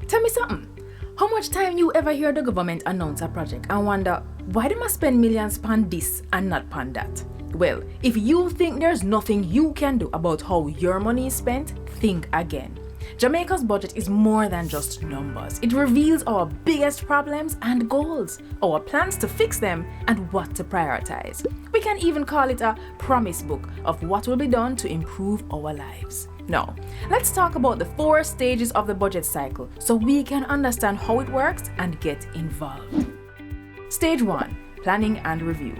Tell me something. How much time you ever hear the government announce a project and wonder why they must spend millions on this and not on that? Well, if you think there's nothing you can do about how your money is spent, think again. Jamaica's budget is more than just numbers. It reveals our biggest problems and goals, our plans to fix them, and what to prioritize. We can even call it a promise book of what will be done to improve our lives. Now, let's talk about the 4 stages of the budget cycle so we can understand how it works and get involved. Stage 1. Planning and review.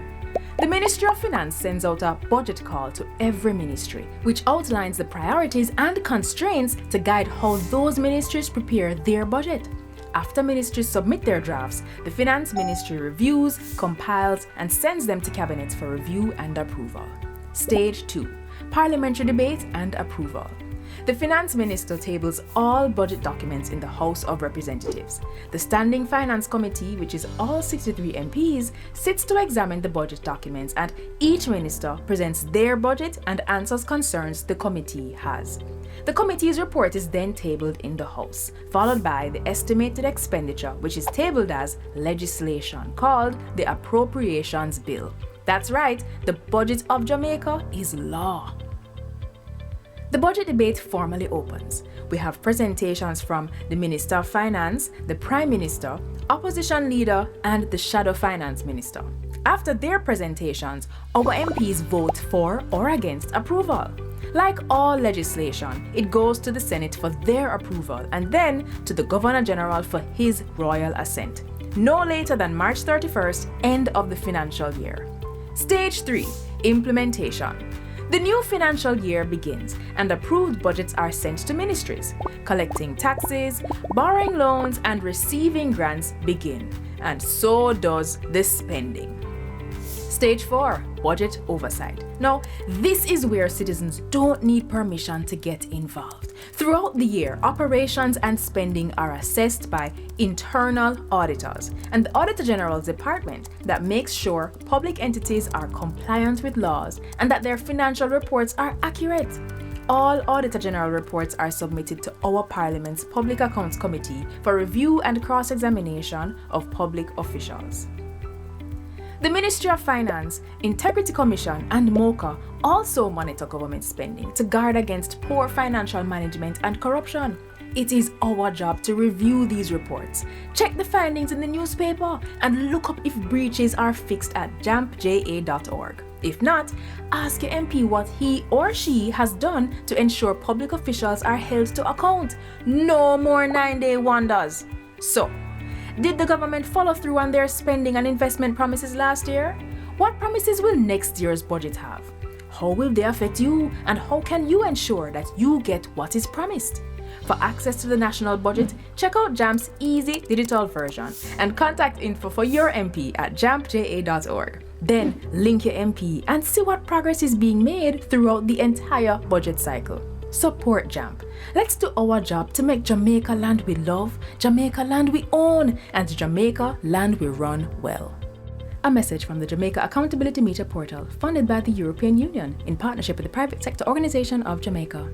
The Ministry of Finance sends out a budget call to every ministry, which outlines the priorities and constraints to guide how those ministries prepare their budget. After ministries submit their drafts, the Finance Ministry reviews, compiles, and sends them to Cabinet for review and approval. Stage 2. Parliamentary debate and approval. The Finance Minister tables all budget documents in the House of Representatives. The Standing Finance Committee, which is all 63 MPs, sits to examine the budget documents, and each minister presents their budget and answers concerns the committee has. The committee's report is then tabled in the House, followed by the estimated expenditure, which is tabled as legislation called the Appropriations Bill. That's right, the budget of Jamaica is law. The budget debate formally opens. We have presentations from the Minister of Finance, the Prime Minister, Opposition Leader, and the Shadow Finance Minister. After their presentations, our MPs vote for or against approval. Like all legislation, it goes to the Senate for their approval and then to the Governor General for his royal assent. No later than March 31st, end of the financial year. Stage 3. Implementation. The new financial year begins and approved budgets are sent to ministries. Collecting taxes, borrowing loans, and receiving grants begin. And so does the spending. Stage 4. Budget oversight. Now, this is where citizens don't need permission to get involved. Throughout the year, operations and spending are assessed by internal auditors and the Auditor General's department that makes sure public entities are compliant with laws and that their financial reports are accurate. All Auditor General reports are submitted to our Parliament's Public Accounts Committee for review and cross-examination of public officials. The Ministry of Finance, Integrity Commission, and MOCA also monitor government spending to guard against poor financial management and corruption. It is our job to review these reports, check the findings in the newspaper, and look up if breaches are fixed at jampja.org. If not, ask your MP what he or she has done to ensure public officials are held to account. No more 9-day wonders. So, did the government follow through on their spending and investment promises last year? What promises will next year's budget have? How will they affect you, and how can you ensure that you get what is promised? For access to the national budget, check out JAMP's easy digital version and contact info for your MP at jampja.org. Then link your MP and see what progress is being made throughout the entire budget cycle. Support JAMP. Let's do our job to make Jamaica land we love, Jamaica land we own, and Jamaica land we run well. A message from the Jamaica Accountability Meter Portal, funded by the European Union in partnership with the private sector organization of Jamaica.